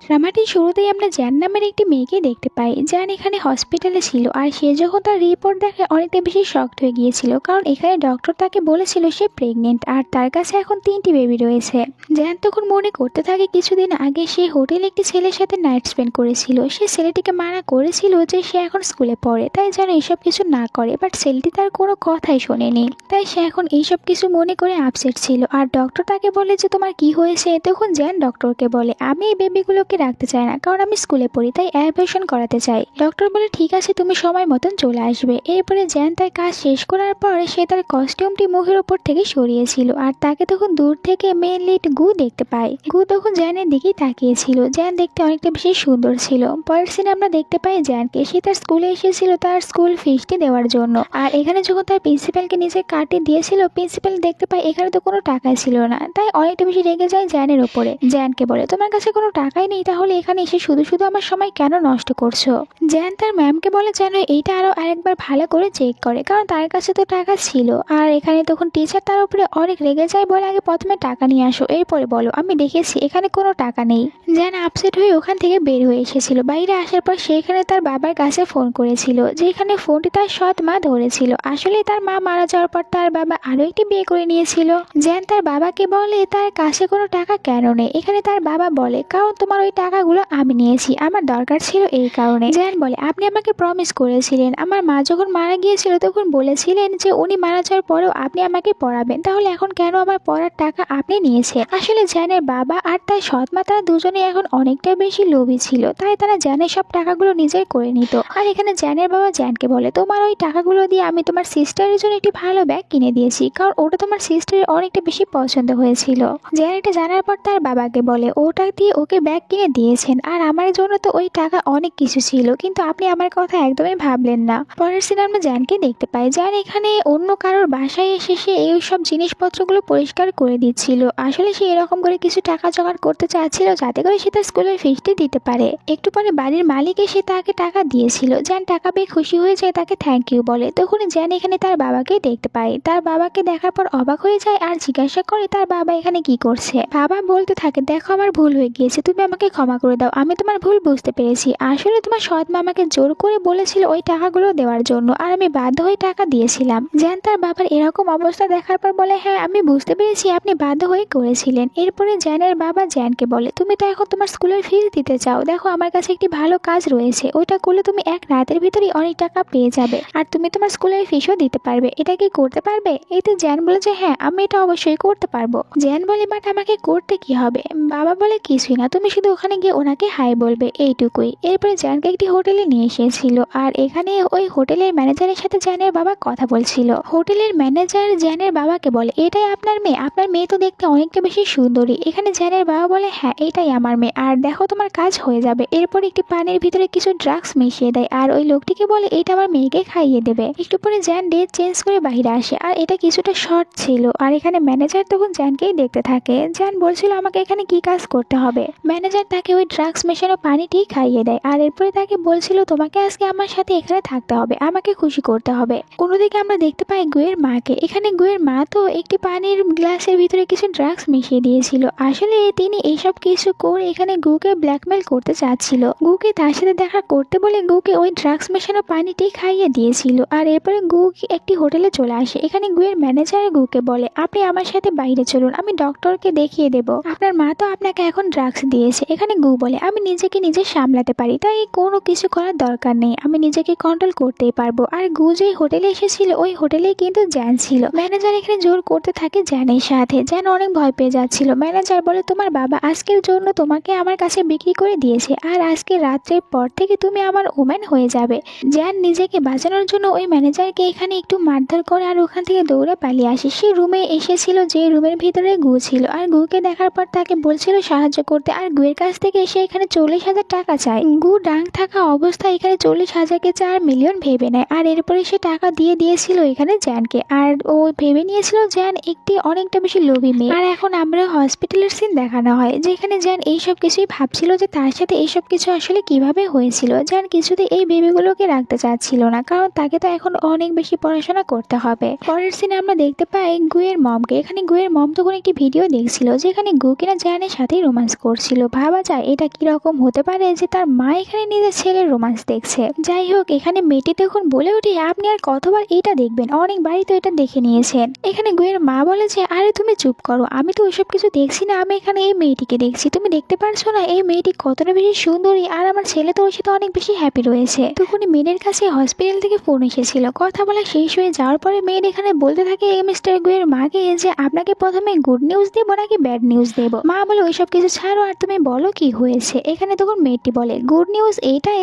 ড্রামাটির শুরুতেই আমরা জ্যান নামের একটি মেয়েকে দেখতে পাই। জ্যান এখানে হসপিটালে ছিল আর সে যখন তার রিপোর্ট দেখে অনেকটা বেশি শকড হয়ে গিয়েছিল, কারণ এখানে ডক্টর তাকে বলেছিল সে প্রেগনেন্ট আর তার কাছে এখন 3টি বেবি রয়েছে। জ্যান তখন মনে করতে থাকে কিছুদিন আগে সে হোটেলে একটি ছেলের সাথে নাইট স্পেন্ড করেছিল। সে ছেলেটিকে মানা করেছিল যে সে এখন স্কুলে পড়ে, তাই যেন এইসব কিছু না করে, বাট ছেলেটি তার কোনো কথাই শোনেনি। তাই সে এখন এইসব কিছু মনে করে আপসেট ছিল। আর ডক্টর তাকে বলে যে তোমার কি হয়েছে। তখন জ্যান ডক্টরকে বলে আমি এই বেবিগুলোকে রাখতে চাই না, কারণ আমি স্কুলে পড়ি, তাই অ্যাবর্শন করাতে চাই। ডক্টর বলে ঠিক আছে, তুমি সময় মতন চলে আসবে। এরপরে জ্যান তার কাজ শেষ করার পর সে তার কস্টিউমটি মুখের উপর থেকে সরিয়েছিল আর তাকে তখন দূর থেকে মেন লিড গু দেখতে পায়। গু তখন জ্যানের দিকেই তাকিয়েছিল। জ্যান দেখতে অনেকটা বেশি সুন্দর ছিল। পরের সিনে আমরা দেখতে পাই জ্যানকে, সে তার স্কুলে এসেছিল তার স্কুল ফিসটি দেওয়ার জন্য। আর এখানে যখন তার প্রিন্সিপালকে নিজে কার্ডটি দিয়েছিল, প্রিন্সিপাল দেখতে পায় এখানে তো কোনো টাকাই ছিল না, তাই অনেকটা বেশি রেগে যায় জ্যানের উপরে। জ্যানকে বলে তোমার কাছে কোনো টাকাই নেই, তাহলে এখানে এসে শুধু শুধু আমার সময় কেন নষ্ট করছো। জ্যান তার ম্যামকে বলে যেন এইটা আরো আরেকবার ভালো করে চেক করে, কারণ তার কাছে তো টাকা ছিল। আর এখানে তখন টিচার তার উপরে অনেক রেগে যায়, বলে আগে প্রথমে টাকা নিয়ে আসো, এরপরে বলো। আমি দেখেছি এখানে কোনো টাকা নেই। জ্যান আপসেট হয়ে ওখান থেকে বের হয়ে এসেছিল। বাইরে আসার পর সেখানে তার বাবার কাছে ফোন করেছিল, যেখানে ফোনটি তার সৎ মা ধরেছিল। আসলে তার মা মারা যাওয়ার পর তার বাবা আরো একটি বিয়ে করে নিয়েছিল। জ্যান তার বাবাকে বলে তার কাছে কোনো টাকা কেন নেই। এখানে তার বাবা বলে কারণ তোমার ওই টাকাগুলো আমি নিয়েছি, আমার দরকার ছিল এই কারণে। জ্যান বলে আপনি আমাকে প্রমিস করেছিলেন, আমার মা যখন মারা গিয়েছিল তখন বলেছিলেন যে উনি মারা যাওয়ার পরেও আপনি আমাকে পড়াবেন, তাহলে এখন কেন আমার পড়ার টাকা আপনি নিয়েছে। আসলে জ্যানের বাবা আর তার সৎ মা তারা দুজনে এখন অনেকটা বেশি লোভী ছিল, তাই তারা জ্যানের সব টাকাগুলো নিজেই করে নিত। আর এখানে জ্যানের বাবা জ্যানকে বলে তোমার ওই টাকাগুলো দিয়ে আমি তোমার সিস্টারের জন্য একটি ভালো ব্যাগ কিনে দিয়েছি, কারণ ওটা তোমার সিস্টারের অনেকটা বেশি পছন্দ হয়েছিল। জ্যান এটা জানার পর তার বাবাকে বলে ওটা দিয়ে ওকে ব্যাগ কিনে দিয়েছেন, আর আমার জন্য তো ওই টাকা অনেক কিছু ছিল, কিন্তু আপনি আমার কথা একদমই ভাবলেন না। পরের সিনে আমরা জ্যানকে দেখতে পাই। জ্যান এখানে অন্য কারোর বাসায় এসে সে এই সব জিনিসপত্রগুলো পরিষ্কার করে দিচ্ছিল। আসলে সে এরকম করে কিছু টাকা জোগাড় করতে চাচ্ছিল যাতে করে সে তার স্কুলের ফিসটি দিতে পারে। একটু পরে বাড়ির মালিক এসে তাকে টাকা দিয়েছিল। জ্যান টাকা পেয়ে খুশি হয়ে যায়, তাকে থ্যাংক ইউ বলে। তখন জ্যান এখানে তার বাবাকে দেখতে পায়। তার বাবাকে দেখার পর অবাক হয়ে যায় আর জিজ্ঞাসা করে তার বাবা এখানে কি করছে। বাবা বলতে থাকে দেখো আমার ভুল হয়ে গিয়েছে, তুমি আমাকে ক্ষমা করে দাও, আমি তোমার ভুল বুঝতে পেরেছি। আসলে তোমার সৎ মা আমাকে জোর করে বলেছিল ওই টাকাগুলো দেওয়ার জন্য, আর আমি বাধ্য হয়ে টাকা দিয়েছিলাম। জ্যান তার বাবার এরকম অবস্থা দেখার পর বলে হ্যাঁ আমি বুঝতে পেরেছি আপনি বাধ্য হয়ে করেছিলেন। এরপরে জ্যানের বাবা জ্যানকে বলে তুমি তো এখন তোমার স্কুলের ফিস দিতে চাও, দেখো আমার কাছে একটি ভালো কাজ রয়েছে, ওইটা করলে তুমি এক রাতের ভিতরেই অনেক টাকা পেয়ে যাবে, আর তুমি তোমার স্কুলের ফিসও দিতে পারবে। এটা কি করতে পারবে? এতে জ্যান বলে যে হ্যাঁ আমি এটা অবশ্যই করতে পারবো। জ্যান বলে বাট আমাকে করতে কি হবে? বাবা বলে কিছুই না, তুমি শুধু ওখানে গিয়ে ওনাকে হাই বলবে, এইটুকুই। এরপরে জ্যানকে একটি হোটেলে নিয়ে এসেছিল, আর এখানে ওই হোটেলের ম্যানেজারের সাথে জ্যানের বাবা কথা বলছিল। হোটেলের ম্যানেজার জ্যানের বাবাকে বলে এটাই আপনার মেয়ে? আপনার মেয়ে তো দেখতে অনেকটা বেশি সুন্দরী। এখানে জ্যানের বাবা বলে হ্যাঁ এটাই আমার মেয়ে, আর দেখো তোমার কাজ হয়ে যাবে। এরপর একটি পানির ভিতরে কিছু ড্রাগস মিশিয়ে দেয় আর ওই লোকটিকে বলে এটা আমার মেয়েকে খাইয়ে দেবে। একটু পরে জ্যান ডেট চেঞ্জ করে বাইরে আসে, আর এটা কিছুটা শর্ট ছিল। আর এখানে ম্যানেজার তখন জ্যানকেই দেখতে থাকে। জ্যান বলছিল আমাকে এখানে কি কাজ করতে হবে। ম্যানেজার তাকে ওই ড্রাগস মেশানো পানিটি খাইয়ে দেয়, আর এরপরে তাকে বলছিল তোমাকে আজকে আমার সাথে এখানে থাকতে হবে, আমাকে খুশি করতে হবে। অন্যদিকে আমরা দেখতে পাই গুয়ের মাকে। এখানে গুয়ের মা তো একটি পানির গ্লাসের ভিতরে কিছু ড্রাগস মিশিয়ে দিয়েছিল। আসলে তিনি এইসব কিছু করে এখানে গুকে ব্ল্যাকমেল করতে চাচ্ছিল। গুকে তার সাথে দেখা করতে বলে গুকে ওই ড্রাগস মেশানো পানিটি খাইয়ে দিয়েছিল। আর এরপরে গু একটি হোটেলে চলে আসে। এখানে গুয়ের ম্যানেজার গুকে বলে আপনি আমার সাথে বাইরে চলুন, আমি ডক্টরকে দেখিয়ে দেব, আপনার মা তো আপনাকে এখন ড্রাগস দিয়েছে। এখানে গু বলে আমি নিজেকে নিজে সামলাতে পারি, তাই কোনো কিছু করার দরকার নেই, আমি নিজেকে কন্ট্রোল করতেই পারবো। আর গু যে হোটেলে এসেছিল ওই হোটেলেই কিন্তু জ্যান ছিল। ম্যানেজার এখানে জোর করতে থাকে জ্যানের সাথে। জ্যান অনেক ভয় পেয়ে যাচ্ছিল। ম্যানেজার বলে তোমার বাবা আজকের জন্য তোমাকে আমার কাছে বিক্রি করে দিয়েছে, আর আজকে রাত্রের পর থেকে তুমি আমার ওম্যান হয়ে যাবে। জ্যান নিজেকে বাঁচানোর জন্য ওই ম্যানেজারকে এখানে একটু মারধর করে আর ওখান থেকে দৌড়ে পালিয়ে আসে। সে রুমে এসেছিল যে রুমের ভিতরে গু ছিল, আর গুকে দেখার পর তাকে বলছিল সাহায্য করতে, আর গুয়ের কাছ থেকে এসে এখানে 40,000 টাকা চায়। গু ডাং থাকা অবস্থায় এখানে 40,000কে 4 মিলিয়ন ভেবে নেয়, আর এরপরে সে টাকা দিয়ে দিয়েছিল এখানে জ্যানকে। আর ও ভেবে নিয়েছিল জ্যান একটি অনেকটা বেশি লোভী মেয়ে। আর এখন আমরা হসপিটালের সিন দেখানো হয়, যেখানে জ্যান এইসব কিছুই ভাবছিল যে তার সাথে এইসব কিছু আসলে কিভাবে হয়েছিল। জ্যান কিছুতে এই বেবিগুলোকে রাখতে চাচ্ছিল না, কারণ তাকে তো এখন অনেক বেশি পড়াশোনা করতে হবে। পরের সিনে আমরা দেখতে পাই গুয়ের মমকে। এখানে গুয়ের মম তখন একটি ভিডিও দেখছিল যেখানে গু কিনা জ্যানের সাথেই রোম্যান্স করছিল। ভাবা ভাবা যায় এটা কিরকম হতে পারে যে তার মা এখানে নিজের ছেলের রোমান্স দেখছে। যাই হোক, এখানে মেয়েটি তখন বলে ওঠে, আপনি আর কতবার এটা দেখবেন, অনেকবারই তো এটা দেখে নিয়েছেন। এখানে গুয়ের মা বলে যে আরে তুমি চুপ করো, আমি তো ওইসব কিছু দেখছি না, আমি এখানে এই মেয়েটিকে দেখছি, তুমি দেখতে পারছো না এই মেয়েটি কতটা বেশি সুন্দরী, আর আমার ছেলে তো ওর সাথে অনেক বেশি হ্যাপি রয়েছে। তখনই মেয়ের কাছে হসপিটাল থেকে ফোন এসেছিল। কথা বলা শেষ হয়ে যাওয়ার পরে মেয়ের এখানে বলতে থাকে এই মিস্টার গুয়ের মাকে যে আপনাকে প্রথমে গুড নিউজ দেবো নাকি ব্যাড নিউজ দেবো। মা বলে ওইসব কিছু ছাড়ো, আর তুমি বলো কি হয়েছে। এখানে তখন মেয়েটি বলে গুড নিউজ এইটাই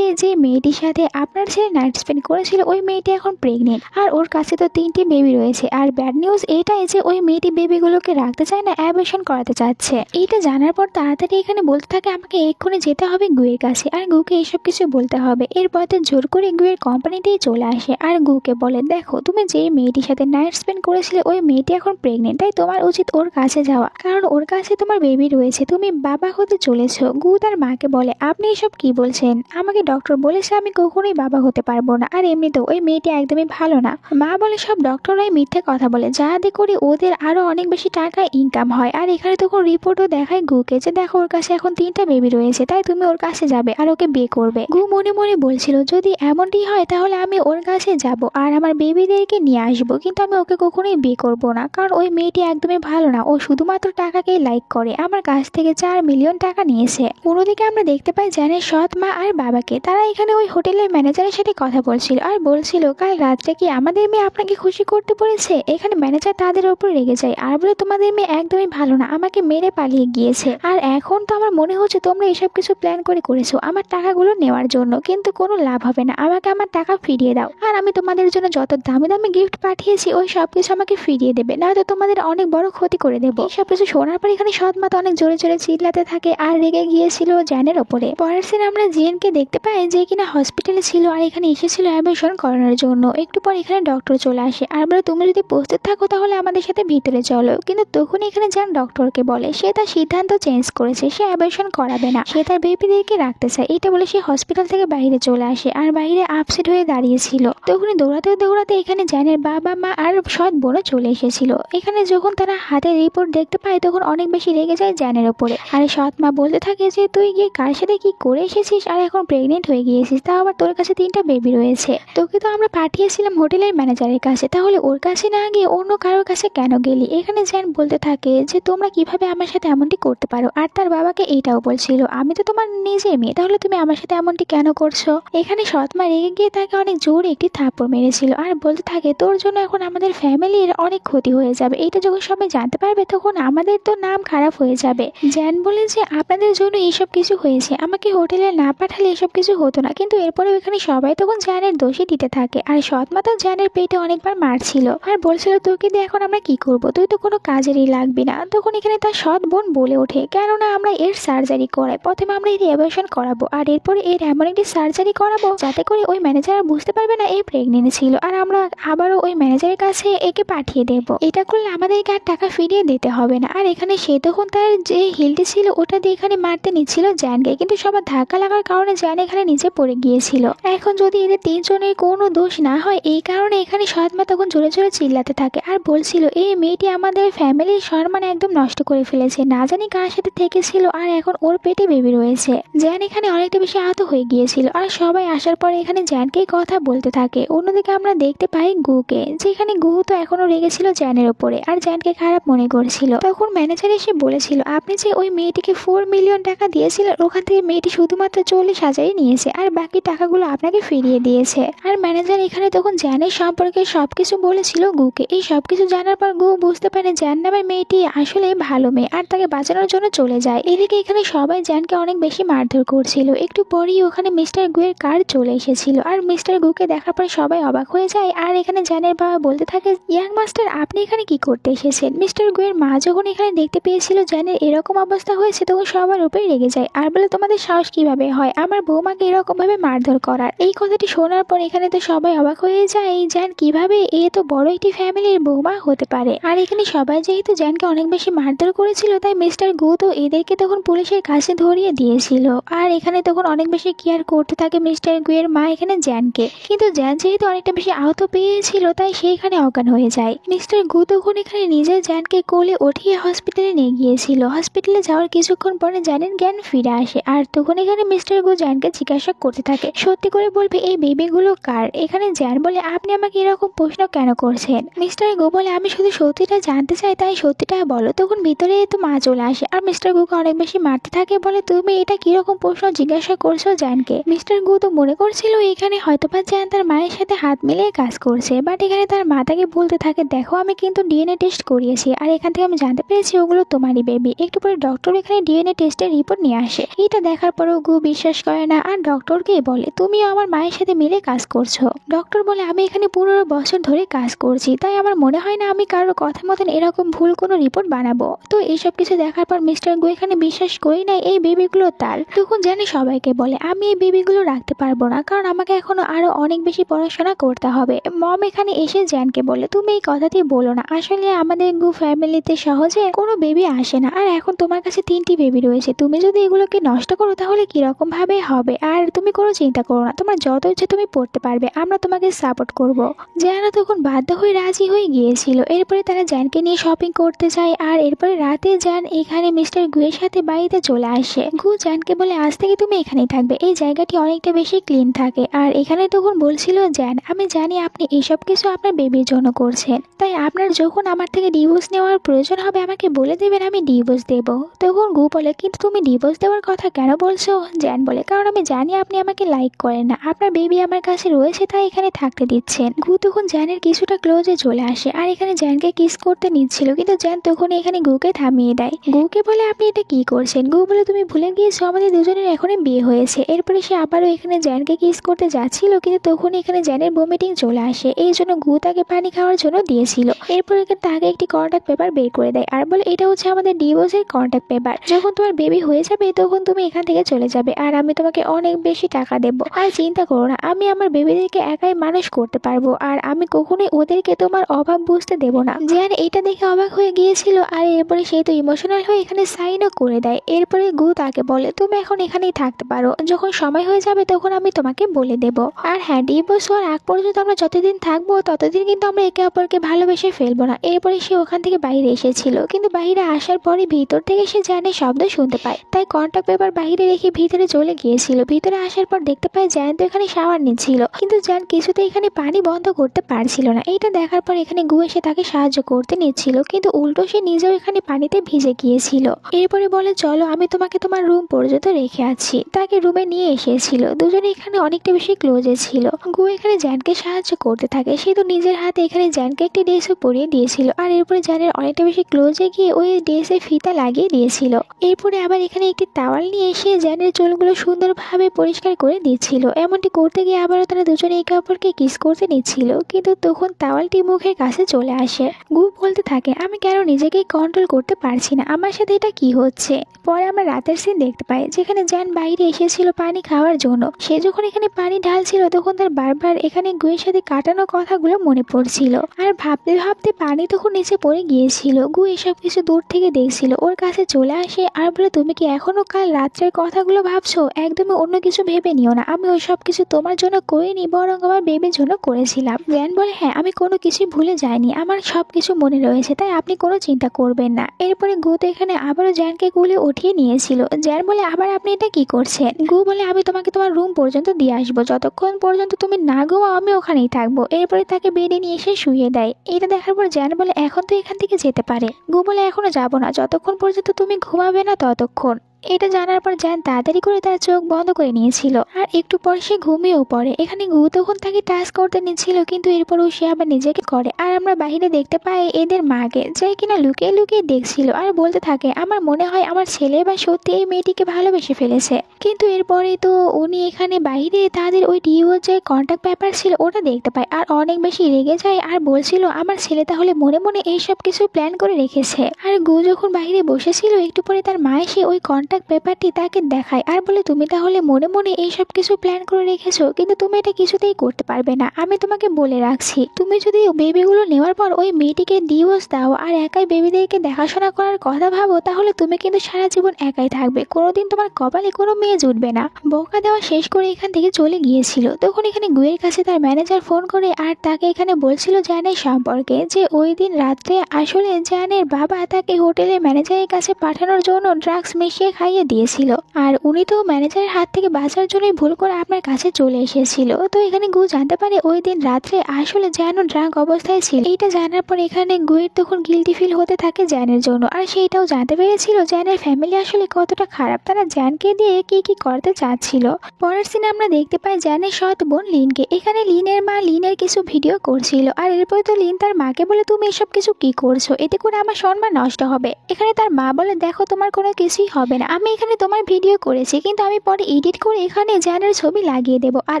যে মেয়েটির সাথে আপনার ছেলে নাইট স্পেন্ড করেছিল ওই মেয়েটি এখন প্রেগনেন্ট, আর ওর কাছে তো 3টি বেবি রয়েছে। আর ব্যাড নিউজ এইটাই যে ওই মেয়েটি বেবিগুলোকে রাখতে চায় না, অ্যাবর্শন করাতে চাচ্ছে। এইটা জানার পর তাড়াতাড়ি এখানে বলতে থাকে আমাকে এক্ষুনি যেতে হবে গুয়ের কাছে, আর গুকে এইসব কিছু বলতে হবে। এরপর তো জোর করে গুয়ের কোম্পানিতেই চলে আসে, আর গুকে বলে দেখো তুমি যে মেয়েটির সাথে নাইট স্পেন্ড করেছিলে ওই মেয়েটি এখন প্রেগনেন্ট, তাই তোমার উচিত ওর কাছে যাওয়া, কারণ ওর কাছে তোমার বেবি রয়েছে, তুমি বাবা হতে চলেছো। গু তার মাকে বলে আপনি এসব কি বলছেন, আমাকে ডক্টর বলেছে আমি কখনোই বাবা হতে পারবো না, আর এমনিতেও ওই মেয়েটি একদমই ভালো না। মা বলে সব ডক্টররাই মিথ্যে কথা বলে, যাতে করে ওদের আরো অনেক বেশি টাকা ইনকাম হয়। আর এখানে তখন রিপোর্টও দেখায় গুকে যে দেখো ওর কাছে এখন 3টা বেবি রয়েছে, তাই তুমি ওর কাছে যাবে আর ওকে বিয়ে করবে। গু মনে মনে বলছিল যদি এমনটি হয় তাহলে আমি ওর কাছে যাব আর আমার বেবিদেরকে নিয়ে আসবো, কিন্তু আমি ওকে কখনোই বিয়ে করবো না, কারণ ওই মেয়েটি একদমই ভালো না, ও শুধুমাত্র টাকাকেই লাইক করে, আমার কাছ থেকে 4 মিলিয়ন টাকা নিয়েছে। অন্যদিকে আমরা দেখতে পাই জানের সৎ মা আর বাবাকে, তারা এখানে ওই হোটেলের ম্যানেজারের সাথে কথা বলছিল আর বলছিল কাল রাত্রে কি আমাদের মেয়ে আপনাকে খুশি করতে পেরেছে। এখানে ম্যানেজার তাদের উপর রেগে যায় আর বলে তোমাদের মেয়ে একদমই ভালো না, আমাকে মেরে পালিয়ে গিয়েছে, আর এখন তো আমার মনে হচ্ছে তোমরা এসব কিছু প্ল্যান করে করেছো আমার টাকাগুলো নেওয়ার জন্য, কিন্তু কোনো লাভ হবে না, আমাকে আমার টাকা ফিরিয়ে দাও, আর আমি তোমাদের জন্য যত দামি দামি গিফট পাঠিয়েছি ওই সব কিছু আমাকে ফিরিয়ে দেবে, নয়তো তোমাদের অনেক বড় ক্ষতি করে দেবো। সব কিছু শোনার পর এখানে সৎ মা তো অনেক জোরে জোরে চিল্লাতে থাকে আর রেগে গিয়েছিল জ্যানের ওপরে। পরের সিন আমরা জিএনকে দেখতে পাই যে কিনা হসপিটালে ছিল আর এখানে এসেছিল অ্যাবর্শন করানোর জন্য। একটু পর এখানে ডক্টর চলে আসে আর বলে তুমি যদি প্রস্তুত থাকো তাহলে আমাদের সাথে ভিতরে চলো, কিন্তু তখন এখানে জ্যান ডক্টরকে বলে সে তার সিদ্ধান্ত চেঞ্জ করেছে, সে অ্যাবর্শন করাবে না, সে তার বেবিদেরকে রাখতে চায়। এটা বলে সে হসপিটাল থেকে বাইরে চলে আসে আর বাইরে আপসেট হয়ে দাঁড়িয়েছিল। তখনই দৌড়াতে দৌড়াতে এখানে জ্যানের বাবা মা আর সৎ বোনও চলে এসেছিল। এখানে যখন তারা হাতের রিপোর্ট দেখতে পায় তখন অনেক বেশি রেগে যায় জ্যানের ওপরে, আর সৎ মা বলতে থাকে যে তুই গিয়ে কার সাথে কি করে এসেছিস আর এখন প্রেগনেন্ট হয়ে গিয়েছিস, তাও আবার তোর কাছে 3টা বেবি রয়েছে, তোকে তো আমরা পাঠিয়েছিলাম হোটেলের ম্যানেজারের কাছে, তাহলে ওর কাছে না গিয়ে অন্য কারোর কাছে কেন গেলি। এখানে জ্যান বলতে থাকে যে তোমরা কিভাবে আমার সাথে এমনটি করতে পারো, আর তার বাবাকে এটাও বলছিল আমি তো তোমার নিজের মেয়ে, তাহলে তুমি আমার সাথে এমনটি কেন করছো। এখানে সৎ মা রেগে গিয়ে তাকে অনেক জোরে একটি থাপ্পড় মেরেছিল আর বলতে থাকে তোর জন্য এখন আমাদের ফ্যামিলির অনেক ক্ষতি হয়ে যাবে, এটা যখন সবাই জানতে পারবে তখন আমাদের তো নাম খারাপ হয়ে যাবে। জ্যান বলে যে আপনাদের জন্য এইসব কিছু হয়েছে, আমাকে হোটেলে না পাঠালে এসব কিছু হতো না, কিন্তু এরপরে এখানে সবাই তখন জ্যানের দোষী দিতে থাকে। আর সৎ মা তো জ্যানের পেটে অনেকবার মারছিল আর বলছিল তোকে দিয়ে এখন আমরা কি করব, তুই তো কোনো কাজেরই লাগবি না। তখন এখানে তার সৎ বোন বলে ওঠে কেননা আমরা এর সার্জারি করাই, প্রথমে আমরা এর অ্যাবর্শন করাবো আর এরপরে এর এমন একটি সার্জারি করাবো যাতে করে ওই ম্যানেজার বুঝতে পারবে না এই প্রেগনেন্ট ছিল, আর আমরা আবারও ওই ম্যানেজারের কাছে একে পাঠিয়ে দেবো, এটা করলে আমাদেরকে আর টাকা ফিরিয়ে দিতে হবে না। আর এখানে সে তখন তার যে হিলটি ছিল ওটা দিয়ে এখানে মারতে নিচ্ছিল জ্যানকে, কিন্তু সবার ধাক্কা লাগার কারণে জ্যান এখানে নিচে পড়ে গিয়েছিল। এখন যদি এদের 3জনের কোনো দোষ না হয় এই কারণে এখানে সৎ মা তখন জোরে জোরে চিল্লাতে থাকে আর বলছিল এই মেয়েটি আমাদের ফ্যামিলির সম্মান একদম নষ্ট করে ফেলেছে, না জানি কার সাথে থেকেছিল আর এখন ওর পেটে বেবি রয়েছে। জ্যান এখানে অনেকটা বেশি আহত হয়ে গিয়েছিল আর সবাই আসার পরে এখানে জ্যানকেই কথা বলতে থাকে। অন্যদিকে আমরা দেখতে পাই গুকে, যেখানে গু তো এখনো রেগেছিল জ্যানের ওপরে আর জ্যানকে খারাপ মনে করছিল। তখন ম্যানেজার এসে বলেছিল আপনি যে ওই মেয়েটিকে 4 মিলিয়ন টাকা দিয়েছিলেন ওখান থেকে মেয়েটি শুধুমাত্র 40,000ই নিয়েছে আর বাকি টাকাগুলো আপনাকে ফিরিয়ে দিয়েছে। আর ম্যানেজার এখানে তখন জ্যানের সম্পর্কে সবকিছু বলেছিল গুকে। এই সবকিছু জানার পর গু বুঝতে পারে জ্যান নামের মেয়েটি আসলে ভালো মেয়ে আর তাকে বাঁচানোর জন্য চলে যায়। এদিকে এখানে সবাই জ্যানকে অনেক বেশি মারধর করছিল। একটু পরেই ওখানে মিস্টার গুয়ের কার চলে এসেছিল আর মিস্টার গুকে দেখার পর সবাই অবাক হয়ে যায়। আর এখানে জ্যানের বাবা বলতে থাকে ইয়াং মাস্টার আপনি এখানে কি করতে এসেছেন। মিস্টার গুয়ের মা যখন এখানে দেখতে পেয়েছিল জ্যানের এরকম অবস্থা হয়েছে তখন সবার উপরে রেগে যায় আর বলে তোমাদের সাহস কিভাবে হয় আমার বৌমাকে এরকম ভাবে মারধর করার। এই কথাটি শোনার পর এখানে তো সবাই অবাক হয়ে যায় জ্যান কিভাবে এ তো বড় একটি ফ্যামিলির বৌমা হতে পারে। আর এখানে সবাই যেহেতু জ্যানকে অনেক বেশি মারধর করেছিল তাই মিস্টার গু তো এদেরকে তখন পুলিশের কাছে ধরিয়ে দিয়েছিল। আর এখানে তখন অনেক বেশি কেয়ার করতে থাকে মিস্টার গুয়ের মা এখানে জ্যানকে, কিন্তু জ্যান যেহেতু অনেকটা বেশি আহত পেয়েছিল তাই সেইখানে অজ্ঞান হয়ে যায়। মিস্টার গু তখন এখানে নিজের জ্যানকে কোলে উঠিয়ে হসপিটালে নিয়ে গিয়েছিল। হসপিটালে যাওয়ার কিছুক্ষণ পরে জানের জ্ঞান ফিরে আসে। আর তখন এখানে মিস্টার গু জ্যানকে জিজ্ঞাসা করতে থাকে, সত্যি করে বলবে এই বেবিগুলো কার? এখানে জ্যান বলে, আপনি আমাকে এরকম প্রশ্ন কেন করছেন? মিস্টার গু বলে, আমি শুধু সত্যিটা জানতে চাই, তাই সত্যিটা বলো। তখন ভিতরে তো মা চলে আসে আর মিস্টার গুকে অনেক বেশি মারতে থাকে, বলে তুমি এটা কিরকম প্রশ্ন জিজ্ঞাসা করছো জ্যানকে? মিস্টার গু তো মনে করছিল এখানে হয়তোবা জ্যান তার মায়ের সাথে হাত মিলিয়ে কাজ করছে, বাট এখানে তার মা তাকে বলতে থাকে, দেখো আমি কিন্তু ডিএনএ টেস্ট করিয়েছি আর এখান থেকে আমি জানতে পেরেছি ওগুলো তোমারই বেবি। একটু পরে ডক্টর এখানে ডিএনএ টেস্টের রিপোর্ট নিয়ে আসে। এটা দেখার পরেও গু বিশ্বাস করে না আর ডক্টরকে বলে, তুমিও আমার মায়ের সাথে মিলে কাজ করছো। ডক্টর বলে, আমি এখানে 15 বছর ধরে কাজ করছি, তাই আমার মনে হয় না আমি কারোর কথা মতন এরকম ভুল কোনো রিপোর্ট বানাবো। তো এইসব কিছু দেখার পর মিস্টার গু এখানে বিশ্বাস করি না এই বেবিগুলো তার। তখন জানি সবাইকে বলে, আমি এই বেবিগুলো রাখতে পারবো না, কারণ আমাকে এখনো আরো অনেক বেশি পড়াশোনা করতে হবে। মম এখানে এসে জ্যানকে বলে, তুমি এই কথাটি বলো না, আসলে আমাদের গু ফ্যামিলিতে সহজে কোনো বেবি আসে না, আর এখন তোমার কাছে 3টি বেবি রয়েছে, তুমি যদি এগুলোকে নষ্ট করো তাহলে কিরকম ভাবে হবে? আর তুমি কোনো চিন্তা করো না, তোমার যত ইচ্ছে তুমি পড়তে পারবে, আমরা তোমাকে সাপোর্ট করব। জ্যানও তখন বাধ্য হয়ে রাজি হয়ে গিয়েছিল। এরপরে তারা জ্যানকে নিয়ে শপিং করতে যায় আর এরপরে রাতে জ্যান এখানে মিস্টার গুয়ের সাথে বাড়িতে চলে আসে। গু জ্যানকে বলে, আজ থেকে তুমি এখানেই থাকবে, এই জায়গাটি অনেকটা বেশি ক্লিন থাকে। আর এখানে তখন বলছিল জ্যান, আমি জানি আপনি এইসব কিছু আপনার বেবির জন্য করছেন, তাই আপনার যখন আমার থেকে ডিভোর্স নেওয়ার প্রয়োজন হবে আমাকে বলে দেবেন, আমি ডিভোর্স দেব। তখন গু বলে, কিন্তু তুমি ডিভোর্স দেওয়ার কথা কেন বলছো? জ্যান বলে, কারণ আমি জানি আপনি আমাকে লাইক করেন না, আপনার বেবি আমার কাছে রয়েছে তাই এখানে থাকতে দিচ্ছেন। গু তখন জ্যানের কিছুটা ক্লোজে চলে আসে আর এখানে জ্যানকে কিস করতে নিচ্ছিল, কিন্তু জ্যান তখন এখানে গুকে থামিয়ে দেয়। গুকে বলে, আপনি এটা কি করছেন? গু বলে, তুমি ভুলে গিয়েছো আমাদের দুজনের এখনই বিয়ে হয়েছে। এরপরে সে আবারও এখানে জ্যানকে কিস করতে যাচ্ছিল, কিন্তু তখন এখানে জ্যানের ভমিটিং চলে আসে, এই জন্য গু তাকে পানি খাওয়ার জন্য দিয়েছিল। এরপর তাকে একটি কন্ট্যাক্ট পেপার বের করে দেয় আর বলে, এটা হচ্ছে আমাদের ডিভোর্সের কন্ট্যাক্ট পেপার, যখন তোমার বেবি হয়ে যাবে তখন তুমি এখান থেকে চলে যাবে আর আমি তোমাকে অনেক বেশি টাকা দেবো। আর চিন্তা করো না, আমি আমার বেবিদেরকে একাই মানুষ করতে পারবো আর আমি কখনোই ওদেরকে তোমার অভাব বুঝতে দেবো না। জ্যান এটা দেখে অবাক হয়ে গিয়েছিল আর এরপরে সে তো ইমোশনাল হয়ে এখানে সাইনও করে দেয়। এরপরে গু তাকে বলে, তুমি এখন এখানেই থাকতে পারো, যখন সময় হয়ে যাবে তখন আমি তোমাকে বলে দেবো। আর হ্যাঁ, ডিভোর্স হওয়ার আগ পর্যন্ত আমরা যতদিন থাকবো ততদিন কিন্তু আমরা একে অপরকে ভালোবেসে ফেলবো না। এরপরে সে ওখান থেকে বাইরে এসেছিল, কিন্তু বাইরে আসার পরে ভিতর থেকে সে জ্যানের শব্দ শুনতে পায়, তাই কন্ট্যাক্ট পেপার বাইরে রেখে ভিতরে চলে গিয়েছিল। ভিতরে আসার পর দেখতে পায় জ্যান তো এখানে শাওয়ার নিচ্ছিল, কিন্তু জ্যান কিছুতে এখানে পানি বন্ধ করতে পারছিল না। এইটা দেখার পর এখানে গু এসে তাকে সাহায্য করতে নিচ্ছিল, কিন্তু উল্টো সে নিজেও এখানে পানিতে ভিজে গিয়েছিল। এরপরে বলে, চলো আমি তোমাকে তোমার রুম পর্যন্ত রেখে আছি। তাকে রুমে নিয়ে এসেছিল, দুজনে এখানে অনেকটা বেশি ক্লোজে ছিল। গু এখানে জ্যানকে সাহায্য করতে থাকে, সে তো নিজের হাতে এখানে জ্যানকে একটি ড্রেসও পরিয়ে দিয়েছিল আর এরপরে জ্যানের অনেকটা বেশি ক্লোজে গিয়ে ওই ড্রেসে ফিতা লাগিয়ে দিয়েছিল। এরপরে আবার এখানে একটি টাওয়াল নিয়ে এসে জ্যানের চুলগুলো সুন্দরভাবে পরিষ্কার করে দিচ্ছিল। এমনটি করতে গিয়ে আবারও তারা দুজনে একে অপরকে কিস করতে নিচ্ছিল, কিন্তু তখন টাওয়ালটি মুখের কাছে চলে আসে। গু বলতে থাকে, আমি কেন নিজেকে কন্ট্রোল করতে পারছি না, আমার সাথে এটা কি হচ্ছে? পরে আমরা রাতের সিন দেখতে পাই, যেখানে জ্যান বাইরে এসেছিল পানি খাওয়ার জন্য। সে যখন এখানে পানি ঢালছিল তখন তার বারবার এখানে গুয়ের সাথে কাটানো কথাগুলো মনে পড়ছিল আর ভাবতে ভাবতে পানি তখন নিচে পড়ে গিয়েছিল। গু এসব কিছু দূর থেকে দেখছিল, ওর কাছে চলে আসে আর বলে, তুমি কি এখনো কাল রাত্রের কথাগুলো ভাবছো? একদমই অন্য কিছু ভেবে নিও না, আমি ওই সব কিছু তোমার জন্য করিনি, বরং আমার বেবির জন্য করেছিলাম। জ্যান বলে, হ্যাঁ আমি কোনো কিছুই ভুলে যাইনি, আমার সব কিছু মনে রয়েছে, তাই আপনি কোনো চিন্তা করবেন না। এরপরে গু তো এখানে আবারও জ্যানকে কুলে উঠিয়ে নিয়েছিল। জ্যান বলে, আবার আপনি এটা কি করছেন? গু বলে, আমি তোমাকে তোমার রুম পর্যন্ত দিয়ে আসবো, যতক্ষণ পর্যন্ত তুমি না ঘুমাও আমি ওখানেই থাকবো। এরপরে তাকে বেডে নিয়ে এসে শুয়ে দেয়। এটা দেখার পর জ্যান বলে, এখন তো এখান থেকে যেতে পারে। গু বলে, এখনো যাবো না, যতক্ষণ পর্যন্ত তুমি ঘুমাবে না ততক্ষণ। এটা জানার পর জ্যান তাড়াতাড়ি করে তার চোখ বন্ধ করে নিয়েছিল আর একটু পর সে ঘুমিয়েও পড়ে। এখানে গু তখন তাকে টাচ করতে নিচ্ছিল, কিন্তু এরপরও সে আবার নিজেকে করে আর আমরা বাহিরে দেখতে পাই এদের মাকে, যে কিনা লুকিয়ে লুকিয়ে দেখছিল আর বলতে থাকে, আমার মনে হয় আমার ছেলে বা সত্যি এই মেয়েটিকে ভালোবেসে ফেলেছে। কিন্তু এরপরে তো উনি এখানে বাইরে তাদের ওই ডিওর যে কন্ট্যাক্ট পেপার ছিল ওটা দেখতে পায় আর অনেক বেশি রেগে যায় আর বলছিল, আমার ছেলে তাহলে মনে মনে এইসব কিছু প্ল্যান করে রেখেছে। আর গু যখন বাইরে বসেছিল একটু পরে তার মা এসে ওই কন্ট্যাক্ট পেপারটি তাকে দেখায় আর বলে, তুমি তাহলে মনে মনে এইসব কিছু প্ল্যান করে রেখেছো, কিন্তু তুমি এটা কিছুতেই করতে পারবে না। আমি তোমাকে বলে রাখছি, তুমি যদি বেবিগুলো নেওয়ার পর ওই মেয়েটিকে ডিভোর্স দাও আর একাই বেবিদেরকে দেখাশোনা করার কথা ভাবো, তাহলে তুমি কিন্তু সারা জীবন একাই থাকবে, কোনোদিন তোমার কপালে কোনো মেয়ে জুটবে না। বকা দেওয়া শেষ করে এখান থেকে চলে গিয়েছিল। তখন এখানে গুয়ের কাছে তার ম্যানেজার ফোন করে আর তাকে এখানে বলছিল জ্যানের সম্পর্কে, যে ওই দিন রাত্রে আসলে জ্যানের বাবা তাকে হোটেলের ম্যানেজারের কাছে পাঠানোর জন্য ড্রাগস মিশিয়ে খাইয়ে দিয়েছিল, আর উনি তো ম্যানেজারের হাত থেকে বাঁচার জন্যই ভুল করে আপনার কাছে চলে এসেছিল। তো এখানে গু জানতে পারে ওই দিন রাত্রে আসলে জ্যানও ড্রাঙ্ক অবস্থায় ছিল। এইটা জানার পর এখানে গুয়ের তখন গিল্টি ফিল হতে থাকে জ্যানের জন্য, আর সেইটাও জানতে পেরেছিল জ্যানের ফ্যামিলি আসলে কতটা খারাপ, তারা জ্যানকে দিয়ে কি কি করতে চাচ্ছিল। পরের সিনে আমরা দেখতে পাই জ্যানের সৎ বোন লিনকে। এখানে লিনের মা লিনের কিছু ভিডিও করছিল, আর এরপর তো লিন তার মাকে বলে তুমি এসব কিছু কি করছো, এতে করে আমার সম্মান নষ্ট হবে। এখানে তার মা বলে দেখো তোমার কোনো কিছুই হবে না, আমি এখানে তোমার ভিডিও করেছি কিন্তু আমি পরে এডিট করে এখানে জ্যানের ছবি লাগিয়ে দেবো, আর